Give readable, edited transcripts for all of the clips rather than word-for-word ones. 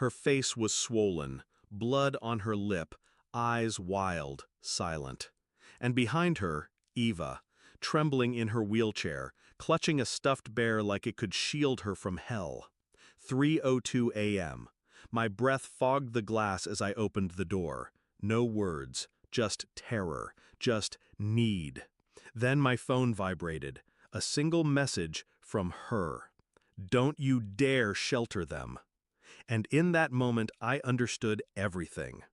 Her face was swollen, blood on her lip, eyes wild, silent. And behind her, Eva, trembling in her wheelchair, clutching a stuffed bear like it could shield her from hell. 3:02 a.m. My breath fogged the glass as I opened the door. No words, just terror, just need. Then my phone vibrated. A single message from her. "Don't you dare shelter them." And in that moment, I understood everything.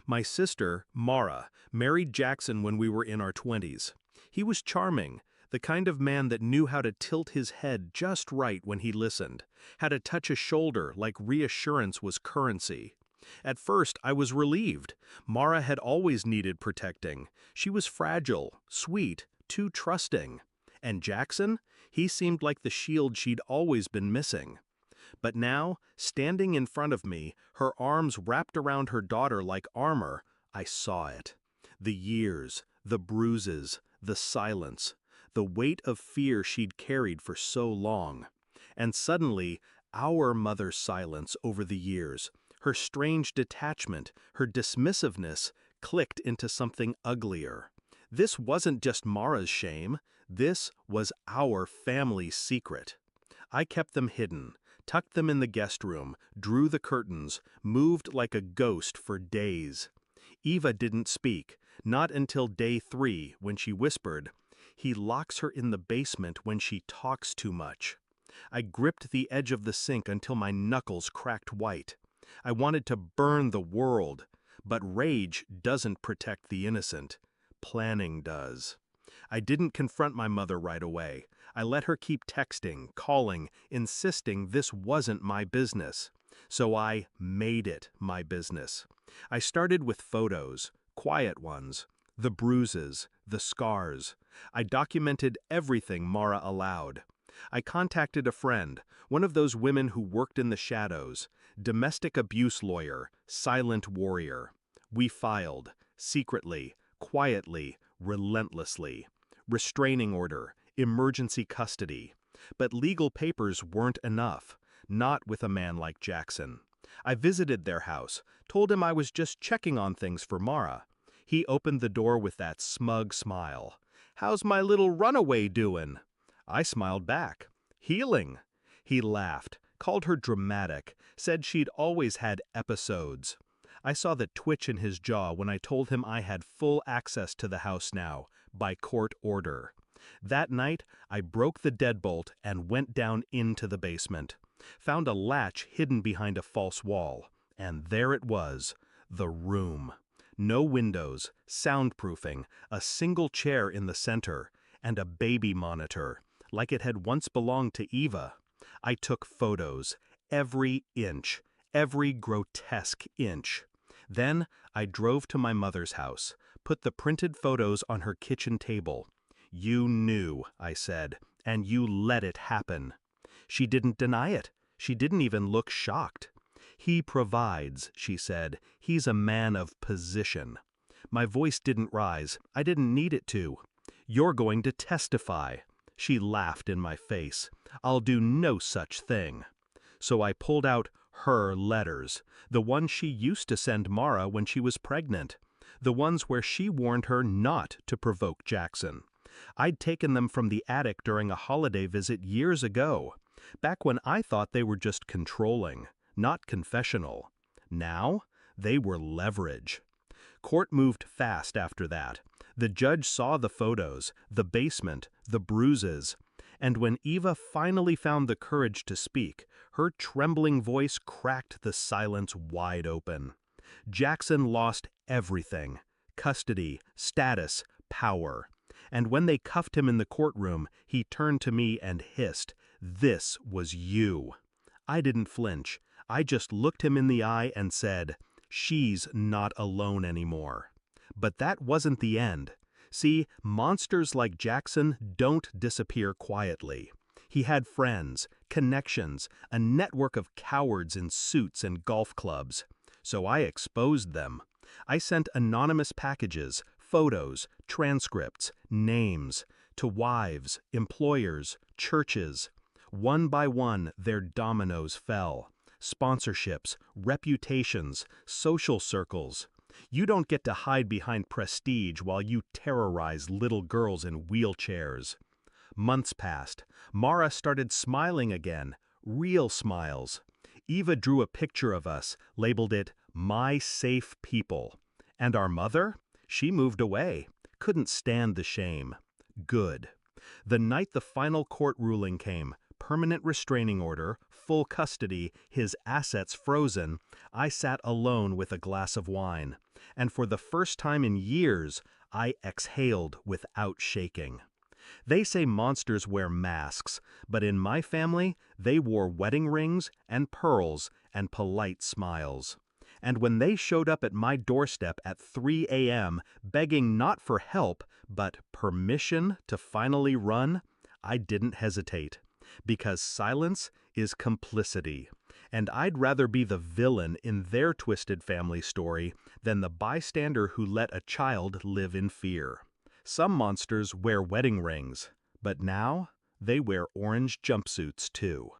My sister, Mara, married Jackson when we were in our 20s. He was charming, the kind of man that knew how to tilt his head just right when he listened, how to touch a shoulder like reassurance was currency. At first, I was relieved. Mara had always needed protecting. She was fragile, sweet, too trusting. And Jackson? He seemed like the shield she'd always been missing. But now, standing in front of me, her arms wrapped around her daughter like armor, I saw it. The years, the bruises, the silence, the weight of fear she'd carried for so long. And suddenly, our mother's silence over the years, her strange detachment, her dismissiveness, clicked into something uglier. This wasn't just Mara's shame, this was our family's secret. I kept them hidden, tucked them in the guest room, drew the curtains, moved like a ghost for days. Eva didn't speak, not until day 3 when she whispered, "He locks her in the basement when she talks too much." I gripped the edge of the sink until my knuckles cracked white. I wanted to burn the world, but rage doesn't protect the innocent. Planning does. I didn't confront my mother right away. I let her keep texting, calling, insisting this wasn't my business. So I made it my business. I started with photos, quiet ones, the bruises, the scars. I documented everything Mara allowed. I contacted a friend, one of those women who worked in the shadows, domestic abuse lawyer, silent warrior. We filed, secretly, quietly, relentlessly. Restraining order, emergency custody. But legal papers weren't enough, not with a man like Jackson. I visited their house, told him I was just checking on things for Mara. He opened the door with that smug smile. "How's my little runaway doing?" I smiled back. "Healing." He laughed, called her dramatic, said she'd always had episodes. I saw the twitch in his jaw when I told him I had full access to the house now, by court order. That night, I broke the deadbolt and went down into the basement. Found a latch hidden behind a false wall, and there it was, the room. No windows, soundproofing, a single chair in the center, and a baby monitor, like it had once belonged to Eva. I took photos, every inch, every grotesque inch. Then I drove to my mother's house, put the printed photos on her kitchen table. "You knew," I said, "and you let it happen." She didn't deny it. She didn't even look shocked. "He provides," she said. "He's a man of position." My voice didn't rise. I didn't need it to. "You're going to testify." She laughed in my face. "I'll do no such thing." So I pulled out her letters, the ones she used to send Mara when she was pregnant, the ones where she warned her not to provoke Jackson. I'd taken them from the attic during a holiday visit years ago, back when I thought they were just controlling, not confessional. Now, they were leverage. Court moved fast after that. The judge saw the photos, the basement, the bruises. And when Eva finally found the courage to speak, her trembling voice cracked the silence wide open. Jackson lost everything: custody, status, power. And when they cuffed him in the courtroom, he turned to me and hissed, "This was you." I didn't flinch. I just looked him in the eye and said, "She's not alone anymore." But that wasn't the end. See, monsters like Jackson don't disappear quietly. He had friends, connections, a network of cowards in suits and golf clubs. So I exposed them. I sent anonymous packages, photos, transcripts, names, to wives, employers, churches. One by one, their dominoes fell. sponsorships, reputations, social circles. You don't get to hide behind prestige while you terrorize little girls in wheelchairs. Months passed. Mara started smiling again, real smiles. Eva drew a picture of us, labeled it, "My Safe People." And our mother? She moved away. Couldn't stand the shame. Good. The night the final court ruling came, permanent restraining order, full custody, his assets frozen, I sat alone with a glass of wine. And for the first time in years, I exhaled without shaking. They say monsters wear masks, but in my family, they wore wedding rings and pearls and polite smiles. And when they showed up at my doorstep at 3 a.m., begging not for help, but permission to finally run, I didn't hesitate. Because silence is complicity. And I'd rather be the villain in their twisted family story than the bystander who let a child live in fear. Some monsters wear wedding rings, but now they wear orange jumpsuits too.